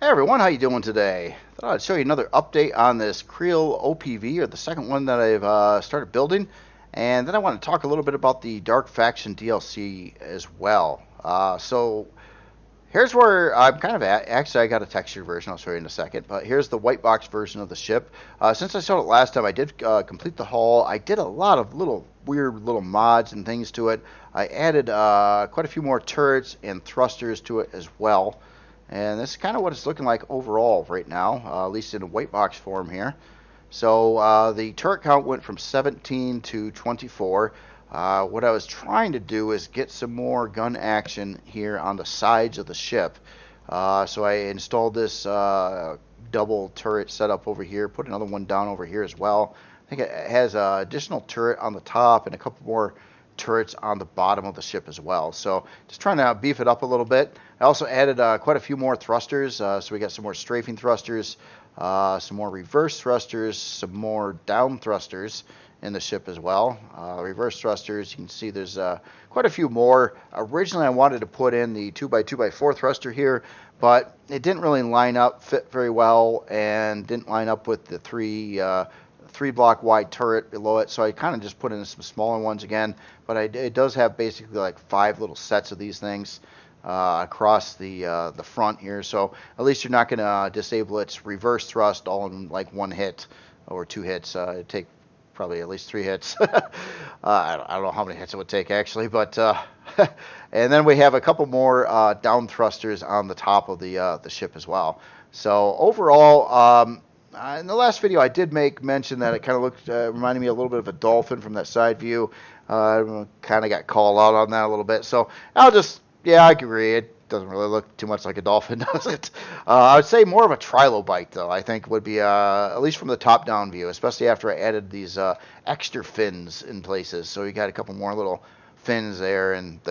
Hey everyone, how you doing today? Thought I'd show you another update on this Kriel OPV, or the second one that I've started building, and then I want to talk a little bit about the Dark Faction DLC as well. So here's where I'm kind of at. Actually, I got a textured version. I'll show you in a second, but here's the white box version of the ship. Since I showed it last time, I did complete the hull. I did a lot of little weird little mods and things to it. I added quite a few more turrets and thrusters to it as well. And this is kind of what it's looking like overall right now, at least in a white box form here. So the turret count went from 17 to 24. What I was trying to do is get some more gun action here on the sides of the ship. So I installed this double turret setup over here, put another one down over here as well. I think it has an additional turret on the top and a couple more turrets on the bottom of the ship as well. So just trying to beef it up a little bit. I also added quite a few more thrusters. So we got some more strafing thrusters, some more reverse thrusters, some more down thrusters in the ship as well. Reverse thrusters, you can see there's quite a few more. Originally I wanted to put in the 2x2x4 thruster here, but it didn't really line up, fit very well, and didn't line up with the three block wide turret below it, so I kind of just put in some smaller ones again. But it does have basically like 5 little sets of these things across the front here, so at least you're not going to disable its reverse thrust all in like one hit or 2 hits. It'd take probably at least 3 hits. I don't know how many hits it would take actually, but and then we have a couple more down thrusters on the top of the ship as well. So overall, in the last video, I did make mention that it kind of looked, reminded me a little bit of a dolphin from that side view. Kind of got called out on that a little bit. So yeah, I agree. It doesn't really look too much like a dolphin, does it? I would say more of a trilobite, though, I think would be, at least from the top-down view, especially after I added these extra fins in places. So you got a couple more little fins there and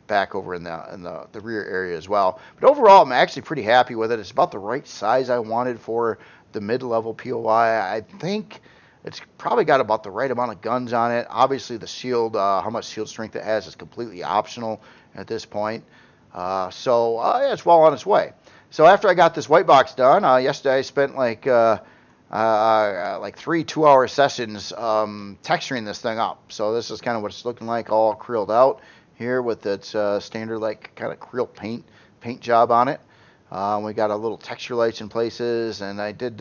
back over in the rear area as well. But overall, I'm actually pretty happy with it. It's about the right size I wanted for the mid-level POI. I think it's probably got about the right amount of guns on it. Obviously, the shield, how much shield strength it has, is completely optional at this point. Yeah, it's well on its way. So after I got this white box done, yesterday I spent like 3 2-hour sessions texturing this thing up. So this is kind of what it's looking like, all creeled out here with its standard like kind of creel paint job on it. We got a little texture lights in places, and I did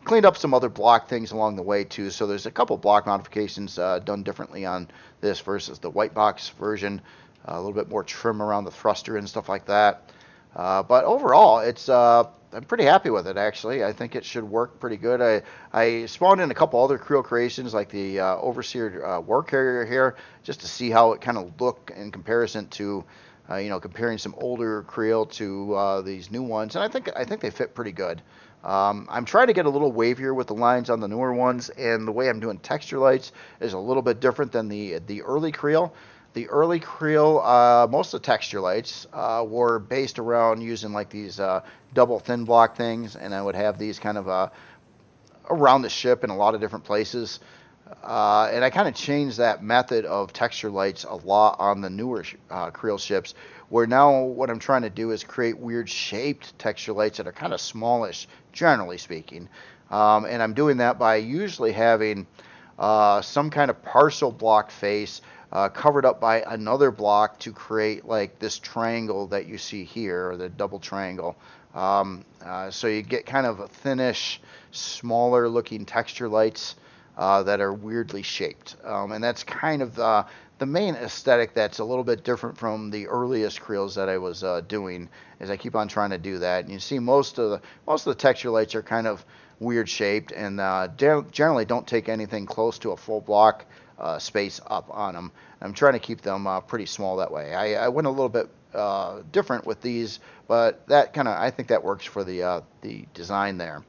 cleaned up some other block things along the way too. So there's a couple block modifications done differently on this versus the white box version. A little bit more trim around the thruster and stuff like that. But overall, I'm pretty happy with it actually. I think it should work pretty good. I spawned in a couple other Creel creations like the Overseer War Carrier here, just to see how it kind of looked in comparison to comparing some older Creel to these new ones, and I think they fit pretty good. I'm trying to get a little wavier with the lines on the newer ones, and the way I'm doing texture lights is a little bit different than the early Creel. The early Creel, most of the texture lights were based around using like these double thin block things, and I would have these kind of around the ship in a lot of different places. And I kind of changed that method of texture lights a lot on the newer Creel ships, where now what I'm trying to do is create weird shaped texture lights that are kind of smallish, generally speaking. And I'm doing that by usually having some kind of partial block face covered up by another block to create like this triangle that you see here, or the double triangle. So you get kind of a thinnish, smaller looking texture lights that are weirdly shaped. And that's kind of the main aesthetic that's a little bit different from the earliest Creels that I was doing, is I keep on trying to do that. And you see most of the texture lights are kind of weird shaped, and generally don't take anything close to a full block space up on them. I'm trying to keep them pretty small that way. I went a little bit different with these, but I think that works for the design there.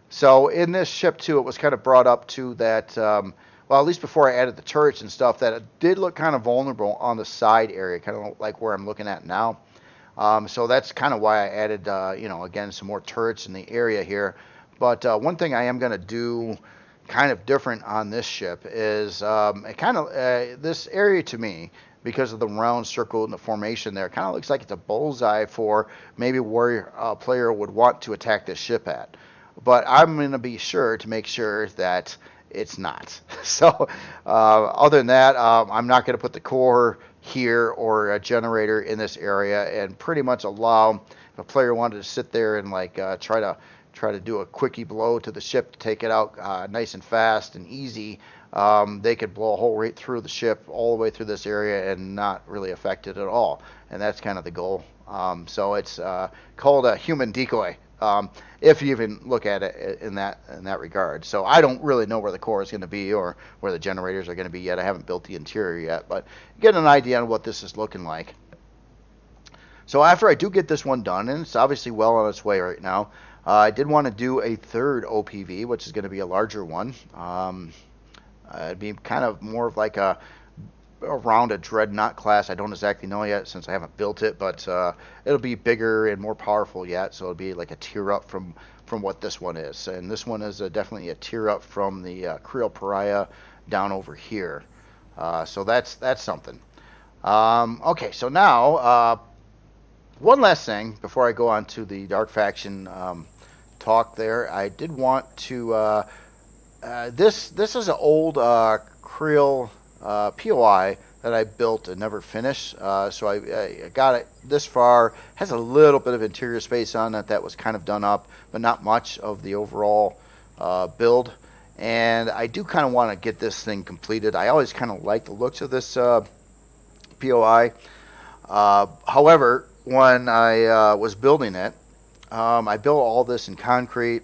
So in this ship too, it was kind of brought up to that, well, at least before I added the turrets and stuff, that it did look kind of vulnerable on the side area, kind of like where I'm looking at now. So that's kind of why I added, again, some more turrets in the area here. But one thing I am going to do kind of different on this ship is this area to me, because of the round circle in the formation there. It kind of looks like it's a bullseye for maybe where a player would want to attack this ship at. But I'm going to be sure to make sure that it's not. So other than that, I'm not going to put the core here or a generator in this area, and pretty much allow if a player wanted to sit there and like try to do a quickie blow to the ship to take it out nice and fast and easy. They could blow a hole right through the ship all the way through this area and not really affect it at all. And that's kind of the goal. So it's called a human decoy, if you even look at it in that regard. So I don't really know where the core is going to be or where the generators are going to be yet. I haven't built the interior yet, but get an idea on what this is looking like. So after I do get this one done, and it's obviously well on its way right now, I did want to do a third OPV, which is going to be a larger one. It'd be kind of more of like around a dreadnought class. I don't exactly know yet since I haven't built it, but it'll be bigger and more powerful yet. So it'll be like a tier up from what this one is. And this one is definitely a tier up from the Kriel Pariah down over here. So that's something. Okay, so now one last thing before I go on to the Dark Faction talk there. I did want to this is an old Kriel POI that I built and never finished. So I got it this far. Has a little bit of interior space on it that was kind of done up, but not much of the overall build. And I do kind of want to get this thing completed. I always kind of like the looks of this POI. However, when I was building it, I built all this in concrete,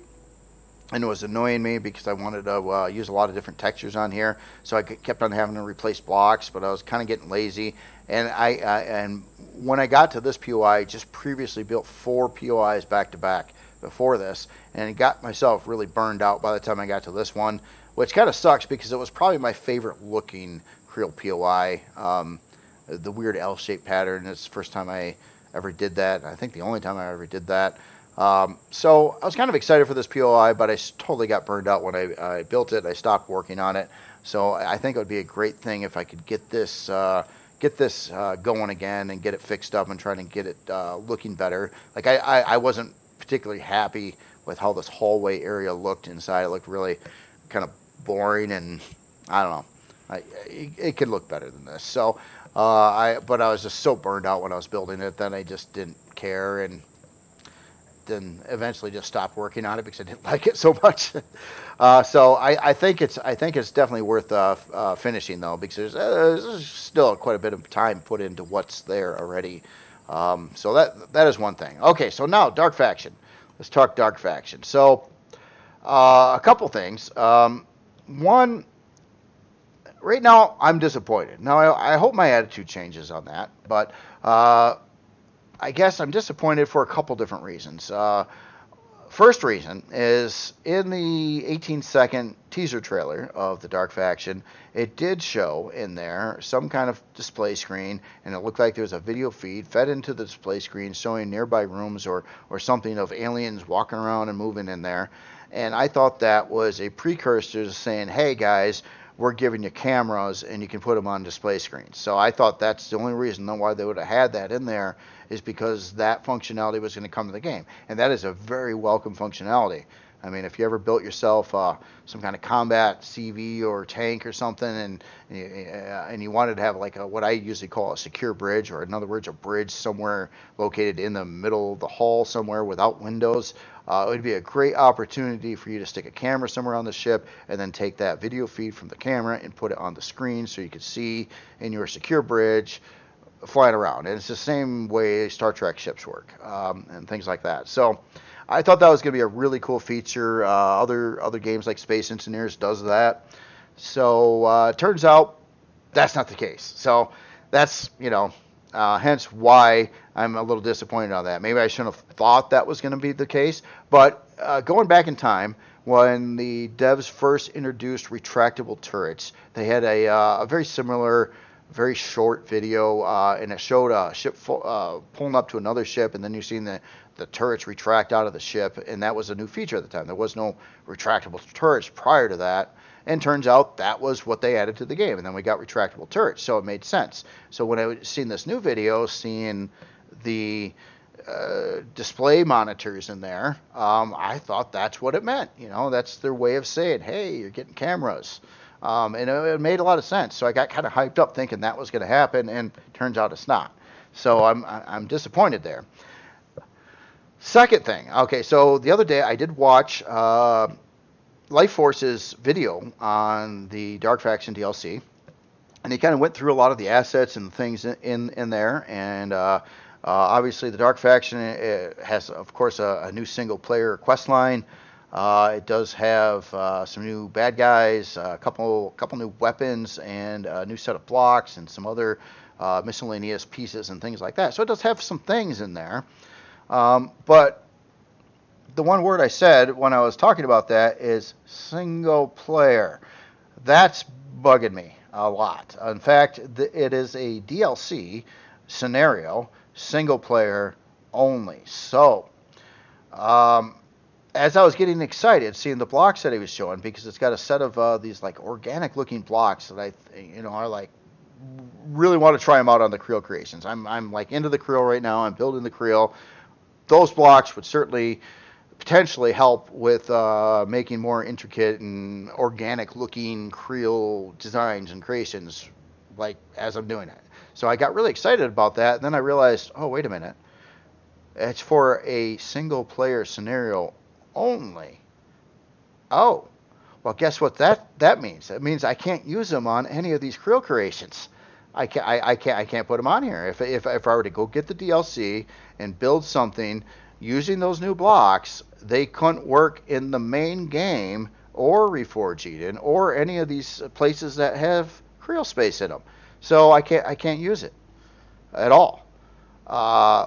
and it was annoying me because I wanted to use a lot of different textures on here. So I kept on having to replace blocks, but I was kind of getting lazy. And and when I got to this POI, I just previously built 4 POIs back to back before this, and got myself really burned out by the time I got to this one, which kind of sucks because it was probably my favorite looking Kriel POI. The weird L-shaped pattern. It's the first time I ever did that. I think the only time I ever did that. So I was kind of excited for this POI, but I totally got burned out when I built it. I stopped working on it. So I think it would be a great thing if I could get this going again and get it fixed up and trying to get it looking better. Like I wasn't particularly happy with how this hallway area looked inside. It looked really kind of boring, and I don't know. It could look better than this. So but I was just so burned out when I was building it that I just didn't care, and then eventually just stopped working on it because I didn't like it so much. So I think it's definitely worth finishing though, because there's still quite a bit of time put into what's there already. So that is one thing. Okay, so now Dark Faction. Let's talk Dark Faction. So a couple things. One, right now I'm disappointed. Now I hope my attitude changes on that, but I guess I'm disappointed for a couple different reasons. First reason is in the 18-second teaser trailer of the Dark Faction, it did show in there some kind of display screen, and it looked like there was a video feed fed into the display screen showing nearby rooms or something of aliens walking around and moving in there. And I thought that was a precursor to saying, hey guys, we're giving you cameras and you can put them on display screens. So I thought that's the only reason why they would have had that in there, is because that functionality was going to come to the game. And that is a very welcome functionality. I mean, if you ever built yourself some kind of combat CV or tank or something, and you wanted to have like what I usually call a secure bridge, or in other words, a bridge somewhere located in the middle of the hall somewhere without windows, it would be a great opportunity for you to stick a camera somewhere on the ship and then take that video feed from the camera and put it on the screen so you could see in your secure bridge flying around. And it's the same way Star Trek ships work, and things like that. So I thought that was going to be a really cool feature. Other games like Space Engineers does that. So it turns out that's not the case. So that's, hence why I'm a little disappointed on that. Maybe I shouldn't have thought that was going to be the case. But going back in time, when the devs first introduced retractable turrets, they had a very similar very short video, and it showed a ship pulling up to another ship, and then you seen the turrets retract out of the ship, and that was a new feature at the time. There was no retractable turrets prior to that, and turns out that was what they added to the game, and then we got retractable turrets, so it made sense. So when I seen this new video, seeing the display monitors in there, I thought that's what it meant. That's their way of saying, hey, you're getting cameras. And it made a lot of sense. So I got kind of hyped up thinking that was going to happen, and turns out it's not. So I'm disappointed there. Second thing, okay, so the other day I did watch Life Force's video on the Dark Faction DLC, and he kind of went through a lot of the assets and things in there, and obviously the Dark Faction has, of course, a new single-player quest line. It does have some new bad guys, a couple new weapons, and a new set of blocks, and some other miscellaneous pieces and things like that. So it does have some things in there. But the one word I said when I was talking about that is single player. That's bugging me a lot. In fact, it is a DLC scenario, single player only. So, as I was getting excited seeing the blocks that he was showing, because it's got a set of these like organic looking blocks that are like really want to try them out on the Kriel creations. I'm like into the Kriel right now. I'm building the Kriel. Those blocks would certainly potentially help with making more intricate and organic looking Kriel designs and creations, like as I'm doing it. So I got really excited about that, and then I realized, oh, wait a minute, it's for a single player scenario only. Oh, well, guess what that means? That means I can't use them on any of these Kriel creations. I can't put them on here. If I were to go get the DLC and build something using those new blocks, they couldn't work in the main game or Reforge Eden or any of these places that have Kriel space in them. So I can't use it at all,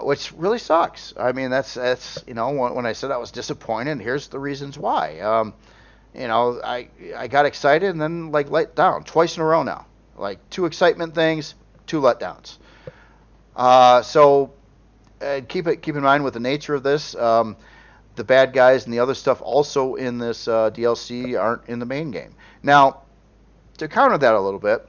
which really sucks. I mean, that's when I said I was disappointed, here's the reasons why. I got excited and then like let down twice in a row now. Like 2 excitement things, 2 letdowns. So keep in mind with the nature of this. The bad guys and the other stuff also in this DLC aren't in the main game. Now, to counter that a little bit,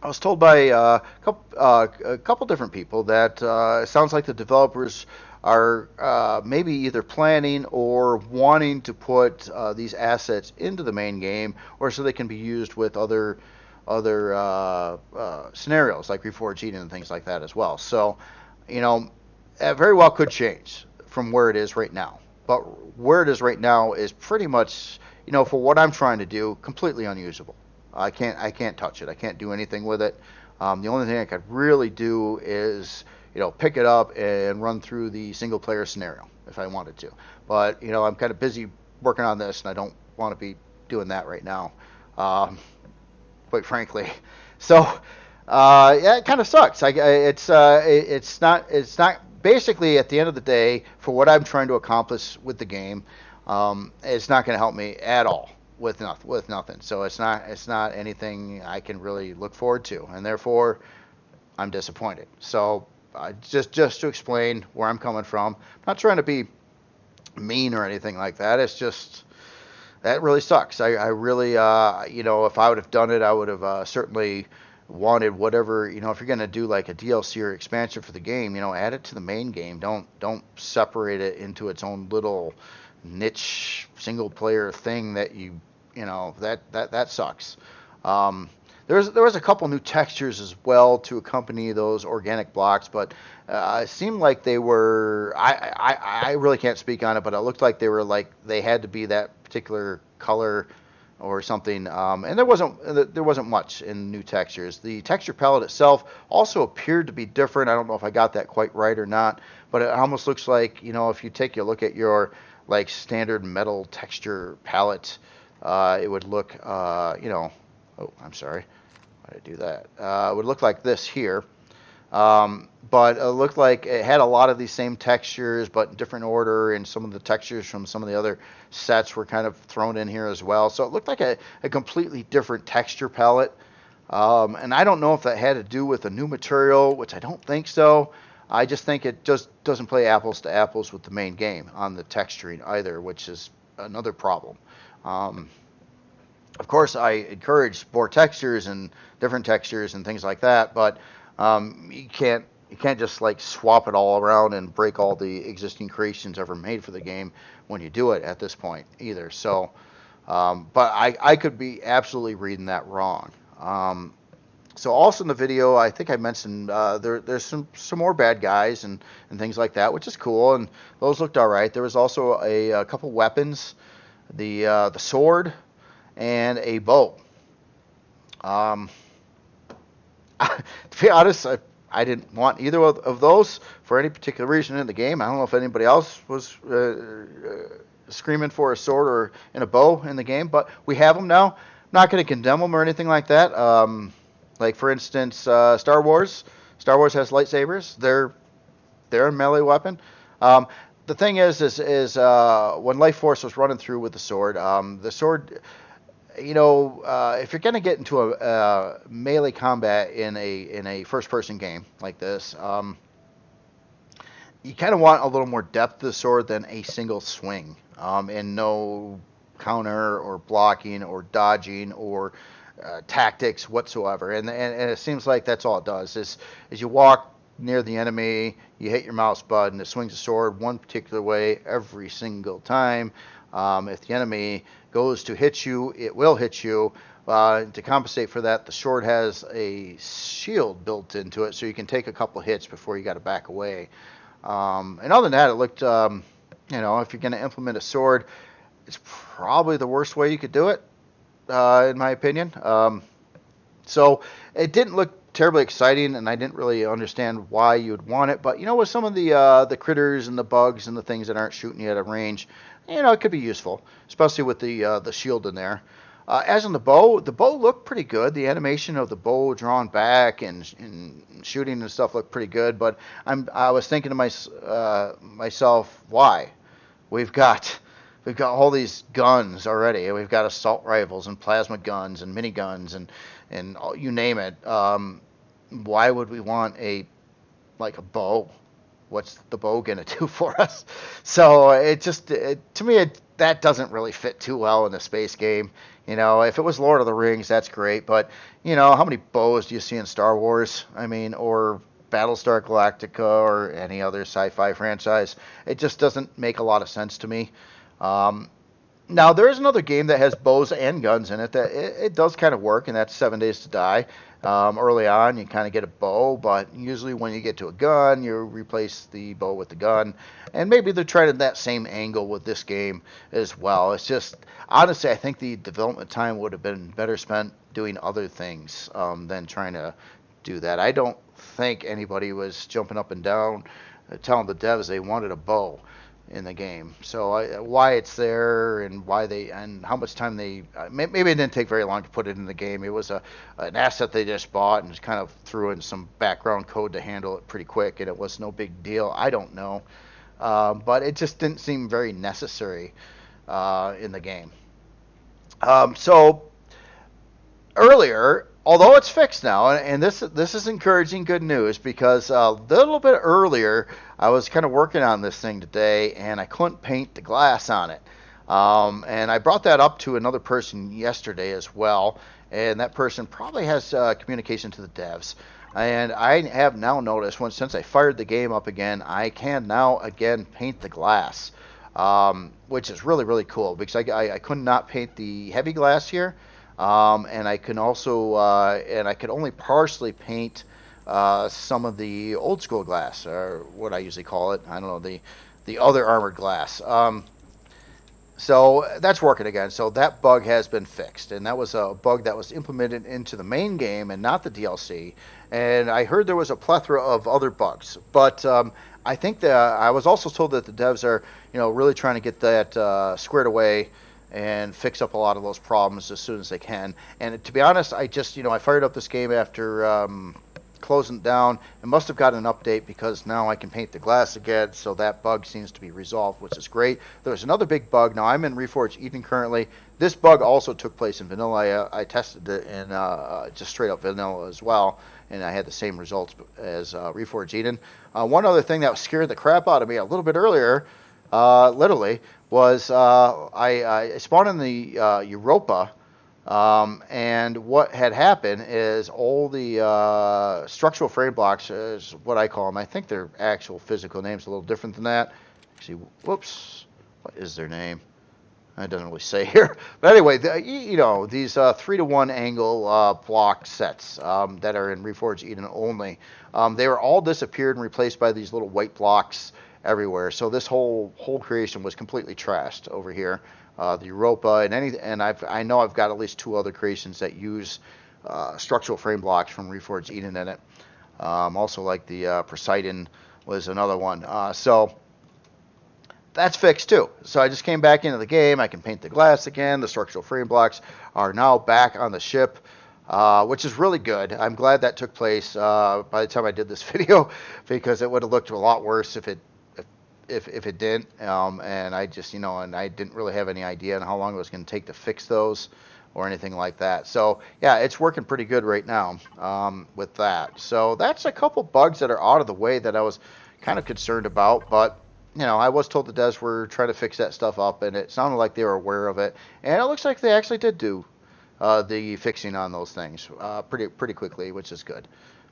I was told by a couple different people that it sounds like the developers are maybe either planning or wanting to put these assets into the main game, or so they can be used with other scenarios like Reforge Eden and things like that as well. So, it very well could change from where it is right now. But where it is right now is pretty much, for what I'm trying to do, completely unusable. I can't touch it. I can't do anything with it. The only thing I could really do is, pick it up and run through the single player scenario if I wanted to. But, I'm kind of busy working on this, and I don't want to be doing that right now. Quite frankly. So, yeah, it kind of sucks. It's not basically at the end of the day for what I'm trying to accomplish with the game. It's not going to help me at all with nothing. So it's not anything I can really look forward to, and therefore I'm disappointed. So just to explain where I'm coming from, I'm not trying to be mean or anything like that. It's just that really sucks. I really, if I would have done it, I would have certainly wanted whatever, if you're going to do like a DLC or expansion for the game, add it to the main game. Don't separate it into its own little niche single player thing that that sucks. There was a couple new textures as well to accompany those organic blocks, but it seemed like they were. I really can't speak on it, but it looked like they had to be that particular color or something. And there wasn't much in new textures. The texture palette itself also appeared to be different. I don't know if I got that quite right or not, but it almost looks like if you take a look at your like standard metal texture palette, it would look oh, I'm sorry. Why did I do that? It would look like this here. But it looked like it had a lot of these same textures, but in different order, and some of the textures from some of the other sets were kind of thrown in here as well. So it looked like a completely different texture palette. And I don't know if that had to do with a new material, which I don't think so. I just think it just doesn't play apples to apples with the main game on the texturing either, which is another problem. Um, of course, I encourage more textures and different textures and things like that, but you can't just like swap it all around and break all the existing creations ever made for the game when you do it at this point either. So, but I could be absolutely reading that wrong. So also in the video, I think I mentioned there's some more bad guys and things like that, which is cool, and those looked all right. There was also a couple weapons, the sword and a bow. Um, to be honest, I didn't want either of those for any particular reason in the game. I don't know if anybody else was screaming for a sword or in a bow in the game, but we have them now. I'm not going to condemn them or anything like that. Like for instance, Star Wars. Star Wars has lightsabers. They're a melee weapon. The thing is when Life Force was running through with the sword, if you're going to get into a melee combat in a first-person game like this, you kind of want a little more depth to the sword than a single swing, and no counter or blocking or dodging or tactics whatsoever. And it seems like that's all it does. Is you walk near the enemy, you hit your mouse button, it swings the sword one particular way every single time. If the enemy goes to hit you, it will hit you. To compensate for that, the sword has a shield built into it, so you can take a couple hits before you got to back away. And other than that, it looked, if you're going to implement a sword, it's probably the worst way you could do it, in my opinion. So it didn't look terribly exciting, and I didn't really understand why you would want it. But with some of the critters and the bugs and the things that aren't shooting you at a range, it could be useful, especially with the shield in there. As in the bow looked pretty good. The animation of the bow drawn back and shooting and stuff looked pretty good. But I was thinking to myself, why? We've got all these guns already. We've got assault rifles and plasma guns and miniguns and you name it. Why would we want a bow? What's the bow gonna do for us? So to me that doesn't really fit too well in a space game. If it was Lord of the Rings, that's great, but how many bows do you see in Star Wars? I mean, or Battlestar Galactica or any other sci-fi franchise? It just doesn't make a lot of sense to me. Now, there is another game that has bows and guns in it that it does kind of work, and that's 7 Days to Die. Early on, you kind of get a bow, but usually when you get to a gun, you replace the bow with the gun. And maybe they're trying that same angle with this game as well. It's just, honestly, I think the development time would have been better spent doing other things than trying to do that. I don't think anybody was jumping up and down telling the devs they wanted a bow in the game. So why it's there and how much time maybe it didn't take very long to put it in the game. It was an asset they just bought and just kind of threw in some background code to handle it pretty quick, and it was no big deal. I don't know, but it just didn't seem very necessary in the game. So earlier, although it's fixed now, and this is encouraging good news, because a little bit earlier I was kind of working on this thing today and I couldn't paint the glass on it. And I brought that up to another person yesterday as well, and that person probably has communication to the devs. And I have now noticed, since I fired the game up again, I can now again paint the glass, which is really, really cool, because I could not paint the heavy glass here. And I can also, and I could only partially paint some of the old school glass, or what I usually call it. I don't know, the other armored glass. So that's working again. So that bug has been fixed, and that was a bug that was implemented into the main game and not the DLC. And I heard there was a plethora of other bugs, but I think that I was also told that the devs are, really trying to get that squared away and fix up a lot of those problems as soon as they can. And to be honest, I just, I fired up this game after closing it down. It must have got an update because now I can paint the glass again, so that bug seems to be resolved, which is great. There's another big bug. Now I'm in Reforged Eden currently. This bug also took place in vanilla. I tested it in just straight up vanilla as well, and I had the same results as Reforged Eden. One other thing that scared the crap out of me a little bit earlier, literally, was I spawned in the Europa. And what had happened is all the structural frame blocks is what I call them. I think their actual physical name's a little different than that. Actually, whoops, what is their name? It doesn't really say here. But anyway, you know, these 3-to-1 angle block sets that are in Reforged Eden only, they were all disappeared and replaced by these little white blocks everywhere. So this whole creation was completely trashed over here. The Europa and I know I've got at least 2 other creations that use structural frame blocks from Reforged Eden in it. Also, like the Poseidon was another one. So that's fixed too. So I just came back into the game. I can paint the glass again. The structural frame blocks are now back on the ship, which is really good. I'm glad that took place by the time I did this video, because it would have looked a lot worse if it didn't. And I just, and I didn't really have any idea on how long it was going to take to fix those or anything like that. So yeah, it's working pretty good right now with that. So that's a couple bugs that are out of the way that I was kind of concerned about, but I was told the devs were trying to fix that stuff up, and it sounded like they were aware of it. And it looks like they actually did do the fixing on those things pretty quickly, which is good.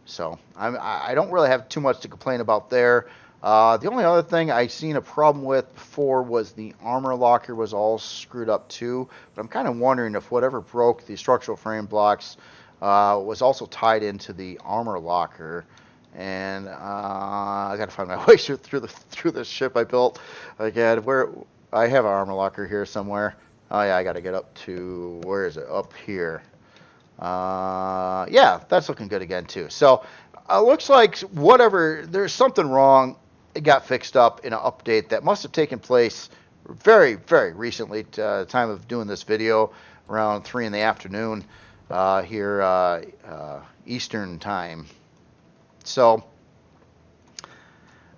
So I don't really have too much to complain about there. The only other thing I seen a problem with before was the armor locker was all screwed up too. But I'm kind of wondering if whatever broke the structural frame blocks was also tied into the armor locker. And I got to find my way through this ship I built again. Where I have an armor locker here somewhere. Oh yeah, I got to get up to, where is it? Up here. Yeah, that's looking good again too. So looks like there's something wrong. It got fixed up in an update that must have taken place very, very recently, at the time of doing this video, around 3 in the afternoon here Eastern time. So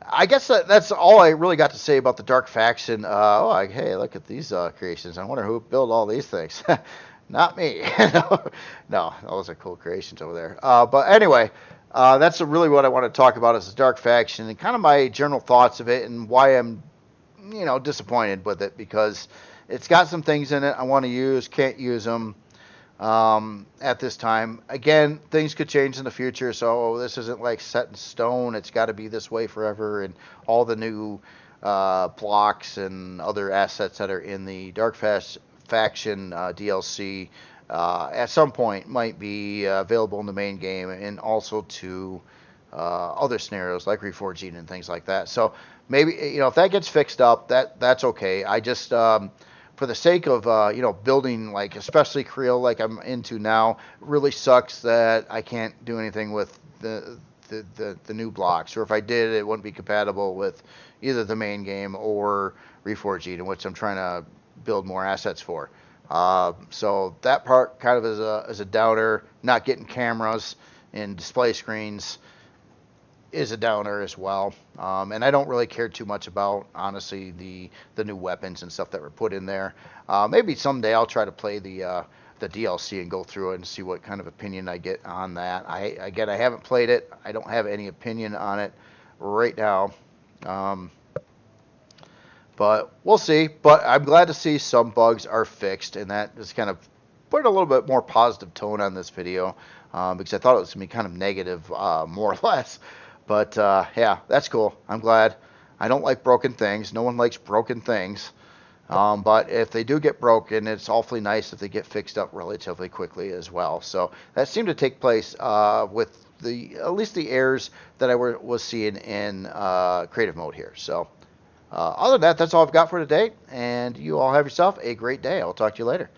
I guess that's all I really got to say about the Dark Faction. Hey, look at these creations. I wonder who built all these things. Not me. No, those are cool creations over there. But anyway, that's really what I want to talk about, is the Dark Faction and kind of my general thoughts of it and why I'm, disappointed with it, because it's got some things in it I want to use, can't use them at this time. Again, things could change in the future, so this isn't like set in stone. It's got to be this way forever, and all the new blocks and other assets that are in the Dark Faction DLC at some point might be available in the main game, and also to other scenarios like Reforged Eden and things like that. So maybe if that gets fixed up, that's okay. I just for the sake of building, like especially Kriel like I'm into now, it really sucks that I can't do anything with the new blocks, or if I did, it wouldn't be compatible with either the main game or Reforged Eden, which I'm trying to build more assets for. So that part kind of is a downer. Not getting cameras and display screens is a downer as well. And I don't really care too much about, honestly, the new weapons and stuff that were put in there. Maybe someday I'll try to play the DLC and go through it and see what kind of opinion I get on that. I haven't played it. I don't have any opinion on it right now. But we'll see. But I'm glad to see some bugs are fixed, and that just kind of put a little bit more positive tone on this video, because I thought it was going to be kind of negative, more or less. But yeah, that's cool. I'm glad. I don't like broken things. No one likes broken things. But if they do get broken, it's awfully nice if they get fixed up relatively quickly as well. So that seemed to take place with at least the errors that I was seeing in creative mode here. So other than that, that's all I've got for today. And you all have yourself a great day. I'll talk to you later.